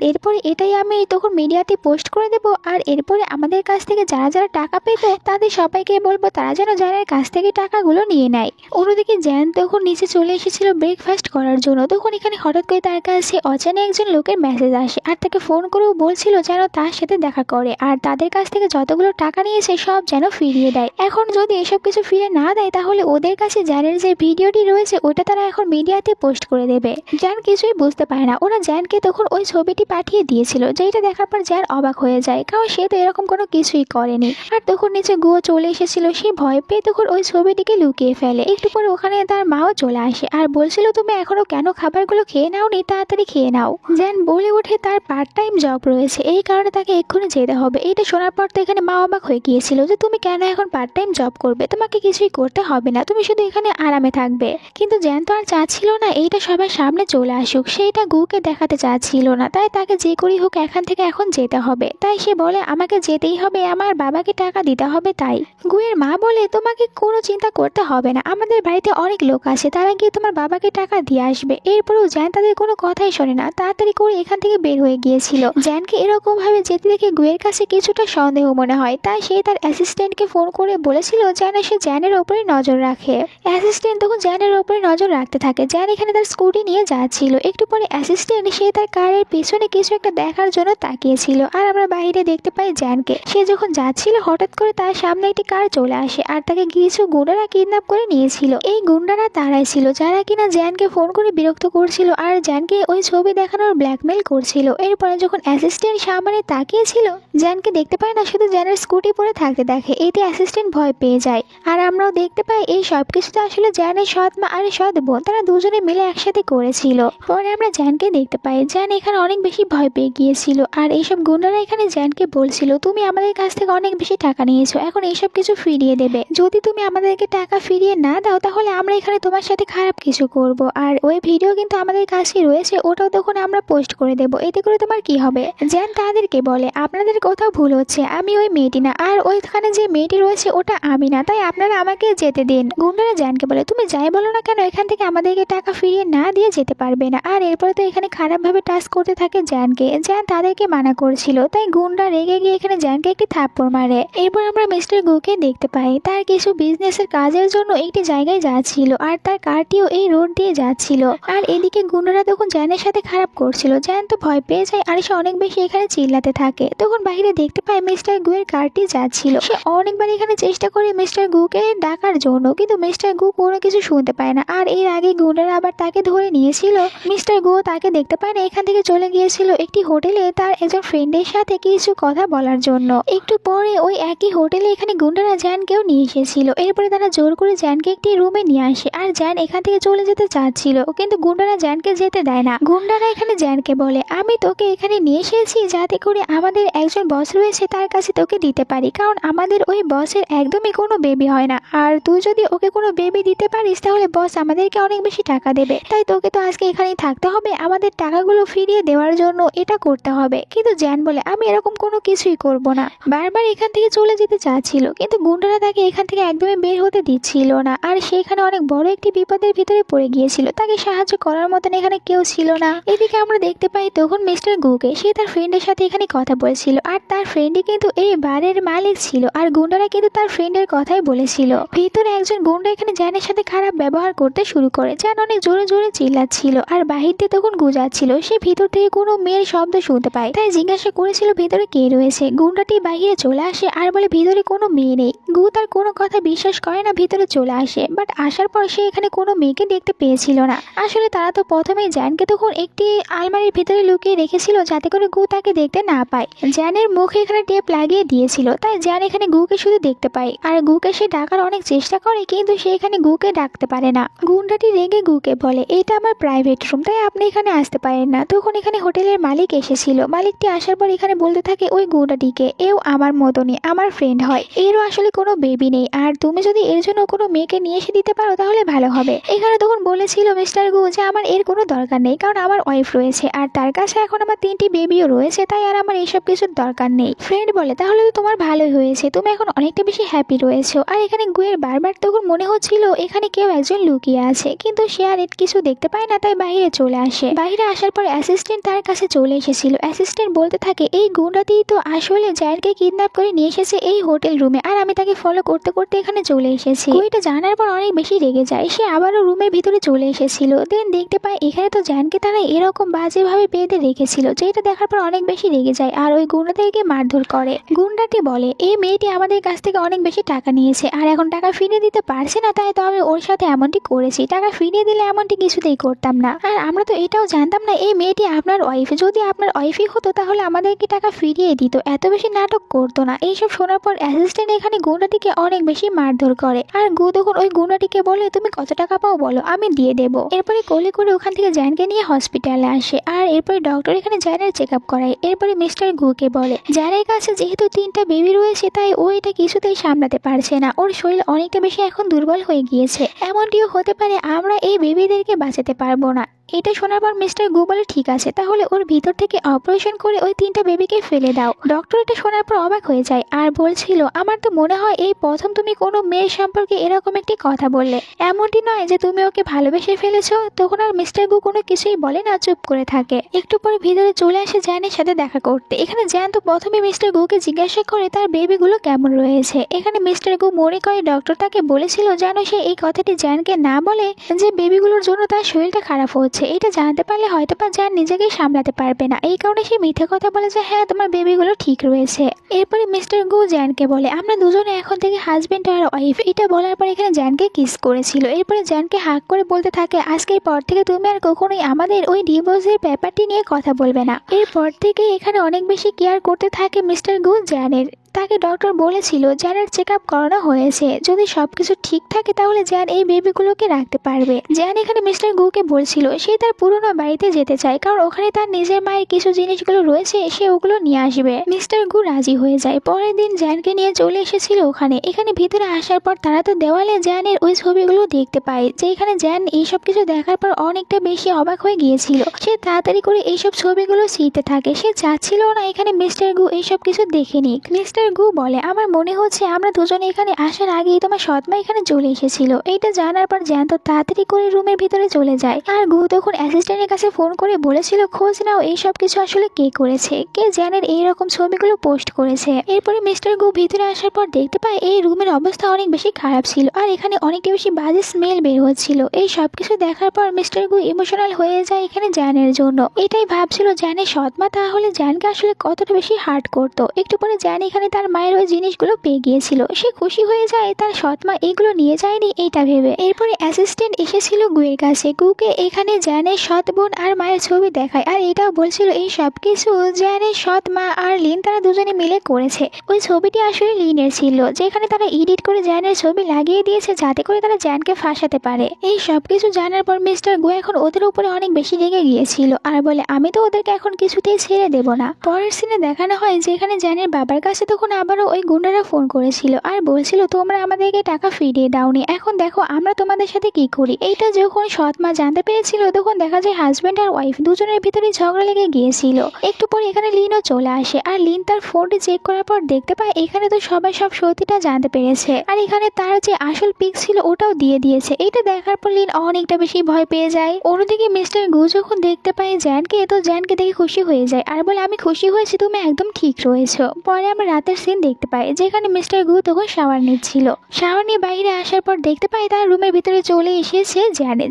এরপরে এটাই আমি তখন মিডিয়াতে পোস্ট করে দেবো, আর এরপরে আমাদের কাছ থেকে যারা যারা টাকা পেতো তাদের সবাইকে বলবো তারা যেন জ্যানের কাছ থেকে টাকাগুলো নিয়ে নেয়। অন্যদিকে জ্যান তখন নিচে চলে এসেছিল ব্রেকফাস্ট করার জন্য, তখন এখানে হঠাৎ করে তার কাছে অজানা একজন লোকের মেসেজ আসে, আর তাকে ফোন করেও বলছিল যেন তার সাথে দেখা করে, আর তাদের কাছ থেকে যতগুলো টাকা নিয়েছে সব যেন ফিরিয়ে দেয়। এখন যদি এসব কিছু ফিরে না দেয় তাহলে ওদের কাছে জ্যানের যে ভিডিওটি রয়েছে ওটা তারা এখন মিডিয়াতে পোস্ট করে দেবে। জ্যান কিছুই বুঝতে পারে না, ওরা জ্যানকে তখন ওই ছবিটি পাঠিয়ে দিয়েছিল, যেটা দেখার পর জ্যান অবাক হয়ে যায়, কারণ সে তো এরকম কোনো কিছুই করেনি। আর তখন নিচে গুয়ো চলে এসেছিল, সে ভয় পেয়ে তখন ওই ছবিটিকে লুকিয়ে ফেলে। একটু পরে ওখানে তার মাও চলে আসে আর বলছিল তুমি এখনো কেন খাবারগুলো খেয়ে নাওনি, তাড়াতাড়ি খেয়ে নাও। জ্যান বলে ওঠে তার পার্ট টাইম জব রয়েছে, এই কারণে তাকে এক্ষুনি যেতে হবে। এইটা শোনার পর তো এখানে মা অবাক হয়ে গিয়েছিল যে তুমি কেন এখন পার্ট টাইম জব করবে, তোমাকে কিছুই করতে হবে না, তুমি শুধু এখানে আরামে থাকবে। কিন্তু জ্যান তো আর চাচ্ছিল না এইটা সবার সামনে চলে আসুক, সেইটা গুকে দেখাতে চাচ্ছিল না, তাই তাকে যে করেই হোক এখান থেকে এখন যেতে হবে। তাই সে বলে আমাকে যেতেই হবে, আমার বাবাকে টাকা দিতে হবে। তাই গুয়ের মা বলে তোমাকে কোনো চিন্তা করতে হবে না, আমাদের বাড়িতে অনেক লোক আছে, তারা গিয়ে তোমার বাবাকে টাকা দিয়ে আসবে। এরপরেও জ্যান তাদের কোনো কথাই শোনে না, তাড়াতাড়ি করে এখান থেকে বের হয়ে গিয়েছিল। জ্যানকে এরকম ভাবে যেতে দেখে গুয়ের কাছে কিছুটা সন্দেহ মনে হয়, তাই সে তার অ্যাসিস্ট্যান্টকে ফোন করে বলেছিল যেন সে জ্যানের ওপরে নজর রাখে। অ্যাসিস্ট্যান্ট তখন জ্যানের ওপরে নজর রাখতে থাকে। জ্যান এখানে তার স্কুটি নিয়ে যাচ্ছিল, একটু পরে অ্যাসিস্ট্যান্ট সে তার কারের পিছনে কিছু একটা দেখার জন্য তাকিয়েছিল, আর আমরা বাইরে দেখতে পাই জ্যানকে। সে যখন যাচ্ছিল হঠাৎ করে তার সামনে একটি কার চলে আসে, আর তাকে কিছু গুন্ডারা কিডন্যাপ করে নিয়েছিল। এই গুন্ডারা তারাই ছিল যারা কিনা জ্যানকে ফোন করে বিরক্ত করছিল আর জ্যানকে ওই ছবি দেখানোর ব্ল্যাকমেল করছিল। এরপরে যখন অ্যাসিস্ট্যান্ট সামনে তাকিয়েছিল জ্যানকে দেখতে পায় না, শুধু জ্যানের স্কুটি পরে থাকতে দেখে। এতে অ্যাসিস্ট্যান্ট ভয় পেয়ে যায়, আর আমরাও দেখতে পাই এই সব কিছুতে আসলে জ্যানের সৎ মা আর সৎ বোন তারা দুজনে মিলে একসাথে করেছিল। পরে আমরা জ্যানকে দেখতে পাই, জ্যান এখানে অনেক বেশি ভয় পেয়ে গিয়েছিল, আর এইসব গুন্ডারা এখানে জ্যানকে বলছিল তুমি আমাদের কাছ থেকে অনেক বেশি টাকা নিয়েছো, এখন এইসব কিছু ফিরিয়ে দেবে, যদি তুমি আমাদেরকে টাকা ফিরিয়ে না দাও তাহলে আমরা এখানে তোমার সাথে খারাপ কিছু করব। আর ওই ভিডিও কিন্তু আমাদের কাছে রয়েছে, ওটাও তখন আমরা পোস্ট করে দেবো, এতে করে তোমার কি হবে। জ্যান তাদেরকে বলে আপনাদের কোথাও ভুল হচ্ছে, আমি ওই মেয়েটি না, আর ওইখানে যে মেয়েটি রয়েছে ওটা আমি না, তাই আপনারা আমাকে যেতে দিন। গুন্ডারা জ্যানকে বলে তুমি যাই বলো না কেন এখান থেকে আমাদেরকে টাকা ফিরিয়ে না দিয়ে যেতে পারবে না। আর এরপরে তো এখানে খারাপভাবে টাচ করতে থাকে জ্যানকে। জ্যান তাদেরকে মানা করছিল, তাই গুন্ডা রেগে গিয়ে এখানে জ্যানকে একটি থাপ্পড় মারে। এরপর আমরা মিস্টার গুকে দেখতে পাই, তার কিছু বিজনেসের কাজের জন্য একটি জায়গায় যাচ্ছিল, আর তার কারটিও এই রোড দিয়ে যাচ্ছিল। আর এদিকে গুন্ডারা তখন জ্যানের সাথে খারাপ করছিল, জ্যান তো ভয় পেয়ে যায় আর সে অনেক বেশি এখানে চিল্লাতে থাকে। তখন বাইরে দেখতে পায় মিস্টার গুয়ের কারটি যাচ্ছিল, সে অনেকবার এখানে চেষ্টা করে মিস্টার গুকে ডাকার জন্য, কিন্তু মিস্টার গু কোনো কিছু শুনতে পায় না। আর এর আগে গুন্ডারা আবার তাকে ধরে নিয়েছিল। মিস্টার গু তাকে দেখতে পায় না, এখান থেকে চলে গিয়েছিল একটি হোটেলে তার একজন ফ্রেন্ডের সাথে কিছু কথা বলার জন্য। একটু পরে ওই একই হোটেলে এখানে গুন্ডারা জ্যানকেও নিয়ে এসেছিল। এরপরে তারা জোর করে জ্যানকে একটি রুমে নিয়ে আসে, আর জ্যান এখান থেকে চলে যেতে চাচ্ছিল, কিন্তু গুন্ডারা জ্যানকে যেতে দেয় না। গুন্ডারা এখানে জ্যানকে বলে আমি তোকে এখানে নিয়ে এসেছি যাতে করে আমাদের একজন বস রয়েছে তার কাছে তোকে দিতে পারি, কারণ আমাদের ওই বসের একদমই কোনো বেবি হয় না, আর তুই যদি ওকে কোনো বেবি দিতে পারিস তাহলে বস আমাদেরকে অনেক বেশি টাকা দেবে, তাই তোকে তো আজকে এখানেই থাকতে হবে, আমাদের টাকাগুলো ফিরিয়ে দেওয়ার জন্য এটা করতে হবে। কিন্তু জ্যান বলে আমি এরকম কোনো কিছুই করব না, বারবার এখান থেকে চলে যেতে চাচ্ছিল, কিন্তু গুন্ডারা তাকে এখান থেকে একদমই বের হতে দিচ্ছিল না। আর সেখানে অনেক বড় একটি বিপদের ভিতরে পড়ে গিয়েছিল, তাকে সাহায্য করার মতন এখানে কেউ ছিল না। এদিকে আমরা দেখতে পাই তখন মিস্টার গুকে সে তার ফ্রেন্ডের সাথে এখানে কথা বলছিল, আর তার ফ্রেন্ডই কিন্তু এই বারের মালিক ছিল, আর গুন্ডারা কিন্তু তার ফ্রেন্ডের কথাই বলেছিল। ভিতরে একজন গুন্ডা এখানে জ্যানের সাথে খারাপ ব্যবহার করতে শুরু করে, জ্যান অনেক জোরে জোরে চিল্লাচ্ছিল, আর বাহির দিয়ে তখন গুজাচ্ছিল। সে ভিতর থেকে কোনো মেয়ের শব্দ শুনতে পায়, তাই জিজ্ঞাসা করেছিল ভিতরে কে রয়েছে। গুন্ডাটি বাহিরে চলে আসে আর বলে ভিতরে কোনো মেয়ে নেই। গু তার কোনো কথা বিশ্বাস করে না, ভিতরে চলে আসে, বাট আসার পর সে এখানে কোনো মেয়েকে দেখতে পেয়েছিল না। আসলে তারা তো প্রথমেই জ্যানকে তখন একটি আলমারির ভিতরে লুকিয়ে রেখেছিল যাতে করে গু তাকে দেখতে না পায়। জ্যানের মুখে এখানে টেপ লাগিয়ে দিয়েছিল, তাই জ্যান এখানে গুকে শুধু দেখতে পায়, আর গুকে সে ডাকার অনেক চেষ্টা করে কিন্তু সে এখানে গুকে ডাকতে পারে না। গু গুন্ডাটি রেগে গুকে বলে, এটা আমার প্রাইভেট রুম, তাই আপনি এখানে আসতে পারেন না। তখন এখানে হোটেলের মালিক এসেছিল। মালিকটি আসার পর এখানে বলতে থাকে ওই গুন্ডাটিকে, এও আমার মতনই আমার ফ্রেন্ড হয়, এরও আসলে কোনো বেবি নেই, আর তুমি যদি এর জন্য কোনো মেয়েকে নিয়ে এসে দিতে পারো তাহলে ভালো হবে। এখানে তখন বলেছিল মিস্টার গু যে আমার এর কোনো দরকার নেই, কারণ আমার ওয়াইফ রয়েছে আর তার কাছে এখন আমার 3টি বেবিও রয়েছে, তাই আর আমার এইসব কিছুর দরকার নেই। ফ্রেন্ড বলে, তাহলে তো তোমার ভালোই হয়েছে, তুমি এখন অনেকটা বেশি হ্যাপি রয়েছো। আর এখানে গুয়ের বারবার তখন মনে হচ্ছিল এখানে কেউ একজন লুকিয়ে আছে, কিন্তু সে আর কিছু দেখতে পায় না, তাই বাইরে চলে আসে। বাইরে আসার পর অ্যাসিস্ট্যান্ট তার কাছে চলে এসেছিল। অ্যাসিস্ট্যান্ট বলতে থাকে, এই গুন্ডাটি তো আসলে জায়ানকে কিডন্যাপ করে নিয়ে এসেছে এই হোটেল রুমে, আর আমি তাকে ফলো করতে করতে এখানে চলে এসেছি। এটা জানার পর অনেক বেশি রেগে যায়। সে আবারও রুমের ভিতরে চলে এসেছিল। দেন দেখতে পায় এখানে তো জায়ানকে তারা এরকম বাজেভাবে বেঁধে রেখেছিল, যেটা দেখার পর অনেক বেশি রেগে যায় আর ওই গুন্ডাদেরকে মারধর করে। গুন্ডাটি বলে, এই মেয়েটি আমাদের কাছ থেকে অনেক বেশি টাকা নিয়েছে আর এখন টাকা ফিরিয়ে দিতে পারছে না, তাই তো আমি ওর সাথে এমনটি করেছি। টাকা ফিরিয়ে দিলে এমনটি কিছুতেই করতাম না। আর আমরা তো এটাও জানতাম না এই মেয়েটি আপনার ওয়াইফ, যদি আপনার ওয়াইফই হতো তাহলে আমাদেরকে টাকা ফিরিয়ে দিত, এত বেশি নাটক করতো না। এইসব শোনার পর অ্যাসিস্ট্যান্ট এখানে গুন্ডাটিকে অনেক বেশি মারধর করে। আর গু তখন ওই গুন্ডাটিকে বলে, তুমি কত টাকা পাও বলো, আমি দিয়ে দেবো। এরপরে কোলে করে ওখান থেকে জায়ানকে নিয়ে হসপিটালে আসে। আর এরপরে ডক্টর এখানে জায়ানের চেক আপ করায়। এরপরে মিস্টার গুকে বলে, জায়ানের কাছে যেহেতু 3টা বেবি রয়েছে তাই ও এটা কিছুতেই সামলাতে পারছে না, ওর শরীর অনেকটা বেশি এখন দুর্বল হয়ে গিয়েছে, এমনটিও হতে পারে আমরা এই বেবিদেরকে বাঁচাতে পারবো না। এটা শোনার পর মিস্টার গু বলে, ঠিক আছে, তাহলে ওর ভিতর থেকে অপারেশন করে ওই 3টা বেবিকে ফেলে দাও। ডক্টর এটা শোনার পর অবাক হয়ে যায় আর বলছিল, আমার তো মনে হয় এই প্রথম তুমি কোনো মেয়ের সম্পর্কে এরকম একটি কথা বললে, এমনটি নয় যে তুমি ওকে ভালোবেসে ফেলেছো। তখন আর মিস্টার গু কোনো কিছুই বলে না, চুপ করে থাকে। একটু পরে ভিতরে চলে আসে জ্যানের সাথে দেখা করতে। এখানে জ্যান তো প্রথমে মিস্টার গুকে জিজ্ঞাসা করে তার বেবিগুলো কেমন রয়েছে। এখানে মিস্টার গু মনে করে ডক্টর তাকে বলেছিল যেন সে এই কথাটি জ্যানকে না বলে যে বেবিগুলোর জন্য তার শরীরটা খারাপ হচ্ছে। এটা জানতে পারলে হয়তো বা জ্যান নিজেকেই সামলাতে পারবে না, এই কারণে সে মিথ্যে কথা বলে যে হ্যাঁ তোমার বেবিগুলো ঠিক রয়েছে। এরপরে মিস্টার গু জ্যানকে বলে, আমরা দুজনে এখন থেকে হাজবেন্ড আর ওয়াইফ। এটা বলার পর এখানে জ্যানকে কিস করেছিল। এরপরে জ্যানকে হাক করে বলতে থাকে, আজকের পর থেকে তুমি আর কখনোই আমাদের ওই ডিভোর্সের ব্যাপারটি নিয়ে কথা বলবে না। এরপর থেকে এখানে অনেক বেশি কেয়ার করতে থাকে মিস্টার গু জ্যানের। তাকে ডক্টর বলেছিল জ্যানের চেক আপ করানো হয়েছে, যদি সবকিছু ঠিক থাকে তাহলে জ্যান এই বেবিগুলোকে রাখতে পারবে। জ্যান এখানে মিস্টার গুকে বলছিল সে তার পুরনো বাড়িতে যেতে চায়, কারণ ওখানে তার নিজের মায়ের কিছু জিনিসগুলো রয়েছে, সে ওগুলো নিয়ে আসবে। মিস্টার গু রাজি হয়ে যায়। পরের দিন জ্যানকে নিয়ে চলে এসেছিল ওখানে। এখানে ভিতরে আসার পর তারা তো দেওয়ালে জ্যানের ওই ছবিগুলো দেখতে পায়, যে এখানে জ্যান এইসব কিছু দেখার পর অনেকটা বেশি অবাক হয়ে গিয়েছিল। সে তাড়াতাড়ি করে এইসব ছবিগুলো ছিঁড়তে থাকে। সে চাচ্ছিল না এখানে মিস্টার গু এইসব কিছু দেখে নিক। মিস্টার গু বলে, আমার মনে হচ্ছে আমরা দুজনে এখানে আসার আগেই তোমার সৎমা এখানে চলে এসেছিল। এইটা জানার পর জ্যান তো তাড়াতাড়ি করে রুমের ভিতরে চলে যায়। আর গু তখন অ্যাসিস্ট্যান্টের কাছে ফোন করে বলেছিল খোঁজ নাও এই সব কিছু আসলে কে করেছে, কে জ্যানের এইরকম ছবিগুলো পোস্ট করেছে। এরপরে মিস্টার গু ভিতরে আসার পর দেখতে পায় এই রুমের অবস্থা অনেক বেশি খারাপ ছিল আর এখানে অনেকটা বেশি বাজে স্মেল বের হচ্ছিল। এই সব কিছু দেখার পর মিস্টার গু ইমোশনাল হয়ে যায় এখানে জ্যানের জন্য। এটাই ভাবছিল জ্যানের সৎমা তাহলে জ্যানকে আসলে কতটা বেশি হার্ট করতো। একটু পরে জ্যান এখানে তার মায়ের ওই জিনিসগুলো পেয়ে গিয়েছিল। সে খুশি হয়ে যায় তার সৎমা এগুলো নিয়ে যায়নি এইটা ভেবে। এরপরে অ্যাসিস্ট্যান্ট এসেছিল গুয়ের কাছে। গুকে এখানে জ্যানের সৎ বোন আর মায়ের ছবি দেখায় আর এটাও বলছিল এই সব কিছু জ্যানের সৎ মা আর লিন তারা দুজনে মিলে করেছে। ওই ছবিটি আসলে লিনের ছিল, যেখানে তারা এডিট করে জ্যানের ছবি লাগিয়ে দিয়েছে যাতে করে তারা জ্যানকে ফাঁসাতে পারে। এই সব কিছু জানার পর মিস্টার গু এখন ওদের উপরে অনেক বেশি রেগে গিয়েছিল আর বলে আমি তো ওদেরকে এখন কিছুতেই ছেড়ে দেব না। পরের সিনে দেখানো হয় যেখানে জ্যানের বাবার কাছে তখন আবারও ওই গুন্ডারা ফোন করেছিল আর বলছিল তোমরা আমাদেরকে টাকা ফিরিয়ে দাওনি, এখন দেখো আমরা তোমাদের সাথে কি করি। এইটা যখন সৎ মা জানতে পেরেছিল তখন দেখা যায় হাজবেন্ড আর ওয়াইফ দুজনের ভিতরে ঝগড়া লেগে গিয়েছিল। একটু পর এখানে লিনও চলে আসে আর লিন তার ফোনটি চেক করার পর দেখতে পায় এখানে তো সবাই সব সত্যিটা জানতে পেরেছে আর এখানে তার যে আসল পিক ছিল ওটাও দিয়ে দিয়েছে। এটা দেখার পর লিন অনেকটা বেশি ভয় পেয়ে যায়। অন্যদিকে মিস্টার গু যখন দেখতে পায় জ্যানকে, তো জ্যানকে দেখে খুশি হয়ে যায় আর বলে আমি খুশি হয়েছি, তুমি একদম ঠিক রয়েছো। পরে আমরা রাতের সিন দেখতে পাই যেখানে মিস্টার গু তখন শাওয়ার নিচ্ছিল। শাওয়ার নিয়ে বাইরে আসার পর দেখতে পাই তার রুমের ভিতরে চলে এসেছে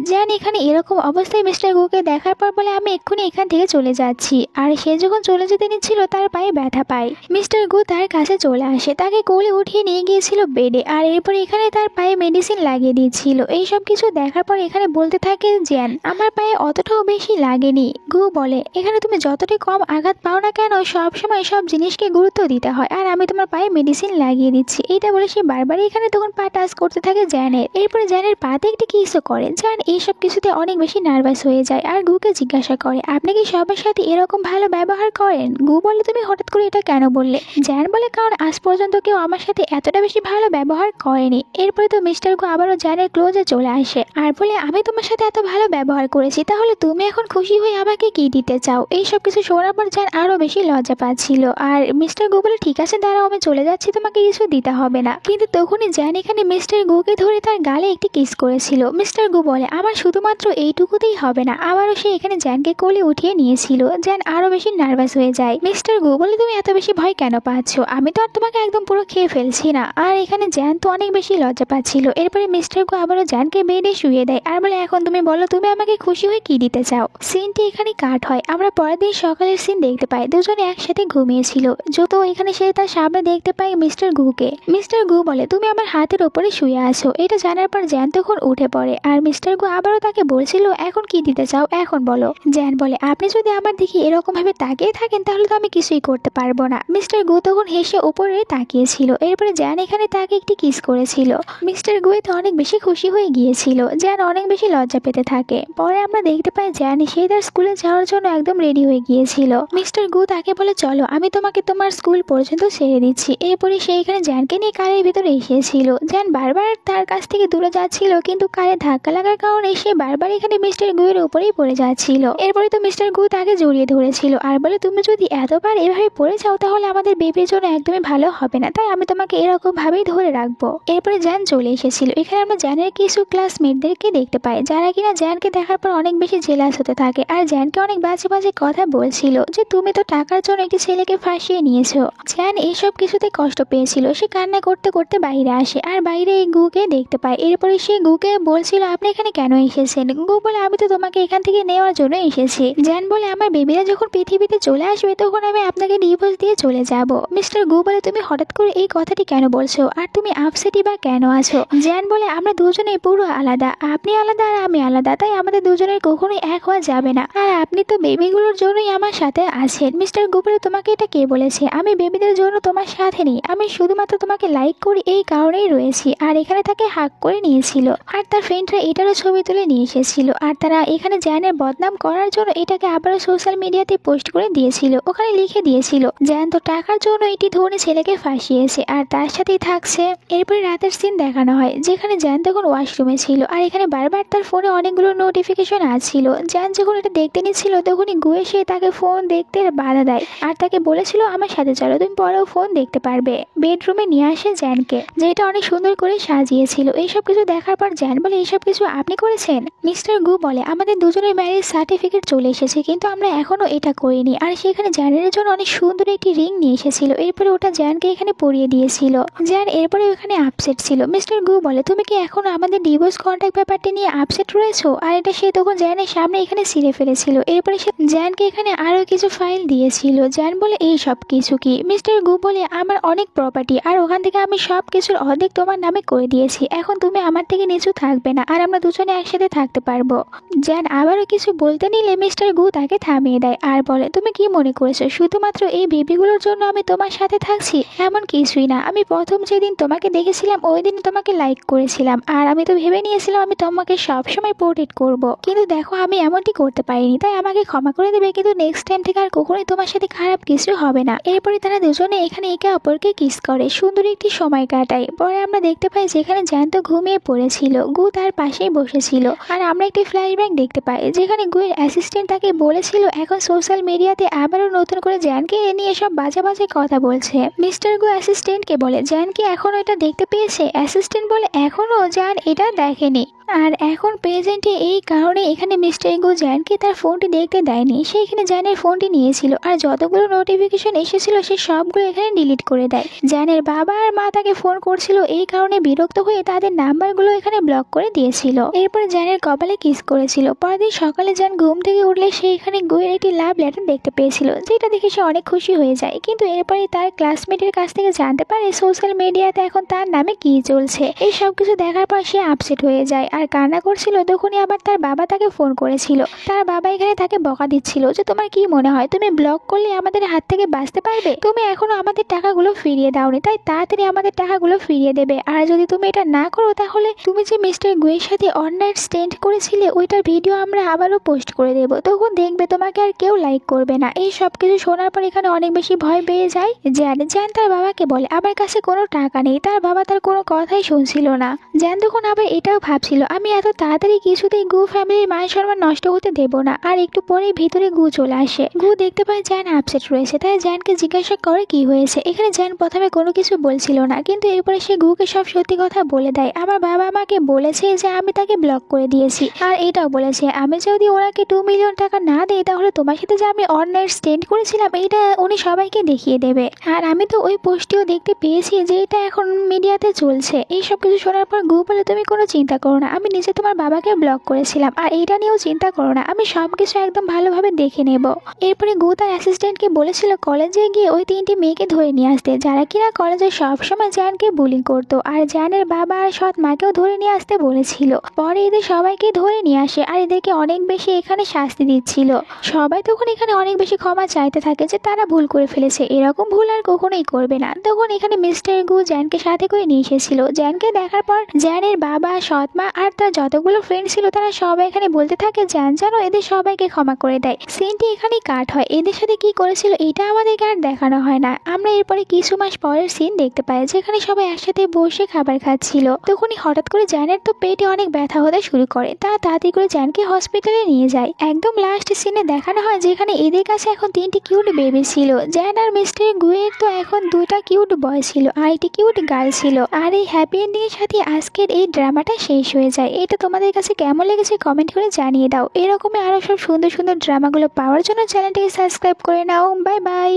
জ্যান এখানে এরকম অবস্থায় মিস্টার গুকে দেখার পর বলে আমি এক্ষুনি এখান থেকে চলে যাচ্ছি। আর সে যখন চলে যেতে নিচ্ছিল তার পায়ে ব্যথা পায়। মিস্টার গু তার কাছে চলে আসে, তাকে কোলে উঠিয়ে নিয়ে গিয়েছিল বেডে আর এরপর এখানে তার পায়ে মেডিসিন লাগিয়ে দিয়েছিল। এইসব কিছু দেখার পর এখানে বলতে থাকে জ্যান আমার পায়ে অতটাও বেশি লাগেনি। গু বলে এখানে তুমি যতটাই কম আঘাত পাও না কেন সবসময় সব জিনিসকে গুরুত্ব দিতে হয় আর আর আমি তোমার পায়ে মেডিসিন লাগিয়ে দিচ্ছি। এইটা বলে সে বারবারই এখানে তখন পা টাচ করতে থাকে জ্যানের। এরপরে জ্যানের পাতে একটি কিসও করে। জ্যান এইসব কিছুতে অনেক বেশি নার্ভাস হয়ে যায় আর গুকে জিজ্ঞাসা করে, আপনি কি সবার সাথে এরকম ভালো ব্যবহার করেন? গু বলে, তুমি হঠাৎ করে এটা কেন বললে? জ্যান বলে, কারণ আজ পর্যন্ত কেউ আমার সাথে এতটা বেশি ভালো ব্যবহার করেনি। এরপরে তো মিস্টার গু আবারও জ্যানের ক্লোজে চলে আসে আর বলে, আমি তোমার সাথে এত ভালো ব্যবহার করেছি, তাহলে তুমি এখন খুশি হয়ে আমাকে কি দিতে চাও? এইসব কিছু শোনার পর জ্যান আরো বেশি লজ্জা পাচ্ছিল আর মিস্টার গু বলে, ঠিক আছে দাঁড়াও, আমি চলে যাচ্ছি, তোমাকে কিছু দিতে হবে না। কিন্তু তখনই জ্যান এখানে মিস্টার গুকে ধরে তার গালে একটি কিস করেছিল। মিস্টার গু বলে, আমার শুধুমাত্র এইটুকুতেই হবে না। আবারও সে এখানে জ্যানকে কোলে উঠিয়ে নিয়েছিল। জ্যান আরো বেশি নার্ভাস হয়ে যায়। মিস্টার গু বলে, তুমি এত বেশি ভয় কেন পাচ্ছ? আমি তো আর তোমাকে একদম পুরো খেয়ে ফেলছি না। আর এখানে জ্যান তো অনেক বেশি লজ্জা পাচ্ছিল। এরপরে মিস্টার গু আবারও জ্যানকে বেডে শুয়ে দেয় আর বলে, এখন তুমি বলো, তুমি আমাকে খুশি হয়ে কি দিতে চাও? সিনটি এখানে কাট হয়। আমরা পরের দিন সকালের সিন দেখতে পাই, দুজনে একসাথে ঘুমিয়েছিল। যত এখানে সে তার সামনে দেখতে পাই মিস্টার গুকে। মিস্টার গু বলে, তুমি আমার হাতের ওপরে শুয়ে আছো। এটা জানার পর জ্যান তখন উঠে পড়ে আর মিস্টার গু আবারও তাকে বলছিল, এখন কি দিতে চাও, এখন বলো। জ্যান বলে, আপনি যদি আমার দিকে এরকম ভাবে তাকিয়ে থাকেন তাহলে তো আমি কিছুই করতে পারবো না। মিস্টার গু তখন হেসে উপরে তাকিয়েছিল। এরপরে জ্যান এখানে তাকে একটি কিস করেছিল। মিস্টার গু এতে অনেক বেশি খুশি হয়ে গিয়েছিল। জ্যান অনেক বেশি লজ্জা পেতে থাকে। পরে আমরা দেখতে পাই জ্যান সে তার স্কুলে যাওয়ার জন্য একদম রেডি হয়ে গিয়েছিল। মিস্টার গু তাকে বলে, চলো আমি তোমাকে তোমার স্কুল পর্যন্ত ছেড়ে দিচ্ছি। এরপরে সে এখানে জ্যানকে নিয়ে কারের ভিতরে এসেছিল। জ্যান বারবার তার কাছ থেকে দূরে যাচ্ছিল, কিন্তু কারে ধাক্কা লাগার কারণে সে বারবার এখানে মিস্টার গু এর উপরেই পড়ে যাচ্ছিল। এরপরে তো মিস্টার গু তাকে জড়িয়ে ধরেছিল আর বলে, তুমি যদি এতবার এভাবে পড়ে যাও তাহলে আমাদের বেবির জন্য একদমই ভালো হবে না, তাই আমি তোমাকে এরকম ভাবেই ধরে রাখবো। এরপরে জ্যান চলে এসেছিল। এখানে আমরা জ্যানের কিছু ক্লাসমেটদেরকে দেখতে পাই যারা কিনা জ্যানকে দেখার পর অনেক বেশি জেলাস হতে থাকে আর জ্যানকে অনেক বাজে বাজে কথা বলছিল যে তুমি তো টাকার জন্য একটি ছেলেকে ফাঁসিয়ে নিয়েছো। জ্যান এইসব কিছুতে কষ্ট পেয়েছিল। সে কান্না করতে করতে বাইরে আসে আর বাইরে এই গুকে দেখতে পায়। এরপরে সে গুকে বলছিল, আপনি এখানে কেন এসেছেন? গু বলে, আমি তো তোমাকে এখান থেকে নেওয়ার জন্য এসেছি। জ্যান বলে, আমার বেবিরা যখন পৃথিবীতে চলে আসবে তখন আমি আপনাকে ডিভোর্স দিয়ে চলে যাব। মিস্টার গু বলে, তুমি হঠাৎ করে এই কথাটি কেন বলছো আর তুমি আপসেটই বা কেন আছো? জ্যান বলে, আমরা দুজনেই পুরো আলাদা, আপনি আলাদা আর আমি আলাদা, তাই আমাদের দুজনের কখনোই এক হওয়া যাবে না। আর আপনি তো বেবিগুলোর জন্যই আমার সাথে আছেন। মিস্টার গু বলে, তোমাকে এটা কে বলেছে? আমি বেবিদের জন্য তোমার সাথে নেই, আমি শুধুমাত্র তোমাকে লাইক করি এই কারণেই রয়েছি। আর এখানে তাকে হাক করে নিয়েছিল আর তার ফ্রেন্ডরা এটারও ছবি তুলে নিয়ে এসেছিল আর তারা এখানে জ্যানের বদনাম করার জন্য এটাকে আবারও সোশ্যাল মিডিয়াতে পোস্ট করে দিয়েছিল। ওখানে লিখে দিয়েছিল, জ্যান তো টাকার জন্য এটি ধনী ছেলেকে ফাঁসিয়েছে আর তার সাথেই থাকছে। এরপরে রাতের সিন দেখানো হয় যেখানে জ্যান তখন ওয়াশরুমে ছিল আর এখানে বারবার তার ফোনে অনেকগুলো নোটিফিকেশন আসছিল। জ্যান যখন এটা দেখতে নিচ্ছিল তখনই গু এসে তাকে ফোন দেখতে বাধা দেয় আর তাকে বলেছিল, আমার সাথে চলো, তুমি পরেও ফোন দেখতে পারবে। বেডরুমে নিয়ে আসে জ্যানকে, যেটা অনেক সুন্দর করে সাজিয়েছিল। এইসব কিছু দেখার পর জ্যান বলে, এইসব কিছু আপনি করেছেন? মিস্টার গু বলে, আমাদের দুজনের ম্যারেজ সার্টিফিকেট চলে এসেছে কিন্তু আমরা এখনো এটা করিনি। আর সেখানে জ্যানের জন্য অনেক সুন্দর একটি রিং নিয়ে এসেছিল। এরপরে ওটা জ্যানকে এখানে পরিয়ে দিয়েছিল। জ্যান এরপরে ওখানে আপসেট ছিল। মিস্টার গু বলে, তুমি কি এখনো আমাদের ডিভোর্স কন্ট্রাক্ট ব্যাপারটি নিয়ে আপসেট রয়েছো? আর এটা সে তখন জ্যানের সামনে এখানে ছিঁড়ে ফেলেছিল। এরপরে সে জ্যানকে এখানে আরো কিছু ফাইল দিয়েছিল। জ্যান বলে, এই সব কিছু কি? মিস্টার গু বলে, আমার অনেক প্রপার্টি আর ওখান থেকে আমি সব কিছুর অর্ধেক তোমার নামে করে দিয়েছি। এখন তুমি আমার থেকে নিচু থাকবে না আর আমরা দুজনে একসাথে থাকতে পারবো। জ্যান আবারও কিছু বলতে নিলে মিস্টার গু তাকে থামিয়ে দেয় আর বলে, তুমি কি মনে করেছো শুধুমাত্র এই বেবিগুলোর জন্য আমি তোমার সাথে থাকছি? এমন কিছুই না। আমি প্রথম যেদিন তোমাকে দেখেছিলাম ওই দিন তোমাকে লাইক করেছিলাম আর আমি তো ভেবে নিয়েছিলাম আমি তোমাকে সবসময় প্রোটেক্ট করব, কিন্তু দেখো আমি এমনটি করতে পারিনি, তাই আমাকে ক্ষমা করে দেবে। কিন্তু নেক্সট টাইম থেকে আর কখনোই তোমার সাথে খারাপ কিছু হবে না। এরপরে তারা দুজনে এখানে একে অপরকে কিস করে সুন্দর একটি সময় কাটায়। পরে আমরা দেখতে পাই যেখানে জ্যান তো ঘুমিয়ে পড়েছিল, গু তার পাশেই বসেছিল। আর আমরা একটি ফ্ল্যাশব্যাক দেখতে পাই যেখানে গুয়ের অ্যাসিস্ট্যান্ট তাকে বলেছিল এখন সোশ্যাল মিডিয়াতে আবারও নতুন করে জ্যানকে নিয়ে সব বাজে বাজে কথা বলছে। মিস্টার গু অ্যাসিস্ট্যান্টকে বলে, জ্যান কি এখনো এটা দেখতে পেয়েছে? অ্যাসিস্ট্যান্ট বলে, এখনো জ্যান এটা দেখেনি। আর এখন প্রেজেন্টে এই কারণে এখানে মিস্টার গু জ্যানকে তার ফোনটি দেখতে দেয়নি। সে এখানে জ্যানের ফোনটি নিয়েছিল আর যতগুলো নোটিফিকেশন এসেছিল সে সবগুলো এখানে ডিলিট করে দেয়। জ্যানের বাবা আর মা তাকে ফোন করছিল, এই কারণে বিরক্ত হয়ে তাদের নাম্বারগুলো এখানে ব্লক করে দিয়েছিল। এরপরে জ্যানের কপালে কিস করেছিল। পরের দিন সকালে জ্যান ঘুম থেকে উঠলে সে এখানে গুয়ের একটি লাভ লেটার দেখতে পেয়েছিল, যেটা দেখে সে অনেক খুশি হয়ে যায়। কিন্তু এরপরে তার ক্লাসমেটের কাছ থেকে জানতে পারে সোশ্যাল মিডিয়াতে এখন তার নামে কি চলছে। এই সব কিছু দেখার পর সে আপসেট হয়ে যায় আর কান্না করছিল, তখনই আবার তার বাবা তাকে ফোন করেছিল। তার বাবা এখানে তাকে বকা দিচ্ছিল যে তোমার কি মনে হয় তুমি ব্লক করলে আমাদের হাত থেকে বাঁচতে পারবে? তুমি এখনো আমাদের টাকাগুলো ফিরিয়ে দাওনি, তাই তাড়াতাড়ি আমাদের টাকাগুলো ফিরিয়ে দেবে। আর যদি তুমি এটা না করো তাহলে তুমি যে মিস্টার গুয়ের সাথে অনলাইন স্টেন্ট করেছিলে ওইটার ভিডিও আমরা আবারও পোস্ট করে দেবো, তখন দেখবে তোমাকে আর কেউ লাইক করবে না। এই সব কিছু শোনার পর এখানে অনেক বেশি ভয় পেয়ে যায় জ্যান তার বাবাকে বলে আমার কাছে কোনো টাকা নেই। তার বাবা তার কোনো কথাই শুনছিল না। জ্যান তখন আবার এটাও ভাবছিল আমি এত তাড়াতাড়ি কিছুতেই গু ফ্যামিলির মান সম্মান নষ্ট হতে দেবো না। আর একটু পরেই ভিতরে গু চলে আসে। গু দেখতে পায় জ্যান আপসেট রয়েছে, তাই জ্যানকে জিজ্ঞাসা করে কি হয়েছে। এখানে জ্যান প্রথমে কোনো কিছু বলছিল না, কিন্তু এরপরে সে গুকে সব সত্যি কথা বলে দেয়। আমার বাবা আমাকে বলেছে যে আমি তাকে ব্লক করে দিয়েছি, আর এটাও বলেছে আমি যদি ওনাকে 2 মিলিয়ন টাকা না দিই তাহলে তোমার সাথে যে আমি অনলাইন স্টেন্ট করেছিলাম এইটা উনি সবাইকে দেখিয়ে দেবে। আর আমি তো ওই পোস্টটিও দেখতে পেয়েছি যে এটা এখন মিডিয়াতে চলছে। এই সব কিছু শোনার পর গু বলে তুমি কোনো চিন্তা করো না, আমি নিজে তোমার বাবাকে ব্লক করেছিলাম, আর এইটা নিয়েও চিন্তা করো না, আমি সব কিছু একদম ভালোভাবে দেখে নেব। এরপরে গু তার অ্যাসিস্ট্যান্টকে বলেছিল কলেজে গিয়ে ওই 3টি মেয়েকে ধরে নিয়ে আসতে যারা কিনা কলেজে সবসময় জ্যানকে বুলিং করতো। আর জ্যানের বাবা আর সৎ মাকেও ধরে নিয়ে আসতে বলেছিল। পরে এদের সবাইকে ধরে নিয়ে আসে আর এদেরকে অনেক বেশি এখানে শাস্তি দিচ্ছিল। সবাই তখন এখানে অনেক বেশি ক্ষমা চাইতে থাকে যে তারা ভুল করে ফেলেছে, এরকম ভুল আর কখনোই করবে না। তখন এখানে মিস্টার গু জ্যানকে সাথে করে নিয়ে এসেছিল। জ্যানকে দেখার পর জ্যানের বাবা, সৎমা আর তার যতগুলো ফ্রেন্ড ছিল তারা সবাই এখানে বলতে থাকে জ্যান যেন এদের সবাইকে ক্ষমা করে দেয়। সিনটি এখানেই কাট হয়। এদের সাথে কি করেছিল এটা আমাদেরকে আর দেখানো হয় না। আমরা এরপরে কিছু মাস পরের সিন দেখতে পাই যেখানে সবাই একসাথে বসে খাবার খাচ্ছিল। তখনই হঠাৎ করে জ্যানের তো পেটে অনেক ব্যথা হতে শুরু করে। তারা তাড়াতাড়ি করে জ্যানকে হসপিটালে নিয়ে যায়। একদম লাস্ট সিনে দেখানো হয় যেখানে এদের কাছে এখন 3টি কিউট বেবি ছিল। জ্যান আর মিস্টার গুয়ের তো এখন 2টা কিউট বয় ছিল আর একটি কিউট গার্ল ছিল। আর এই হ্যাপি এন্ডিং এর সাথে আজকের এই ড্রামাটা শেষ হয়ে যায়। এটা তোমাদের কাছে কেমন লেগেছে কমেন্ট করে জানিয়ে দাও। এরকমই আরো সব সুন্দর সুন্দর ড্রামাগুলো পাওয়ার জন্য চ্যানেলটিকে সাবস্ক্রাইব করে নাও। Bye bye.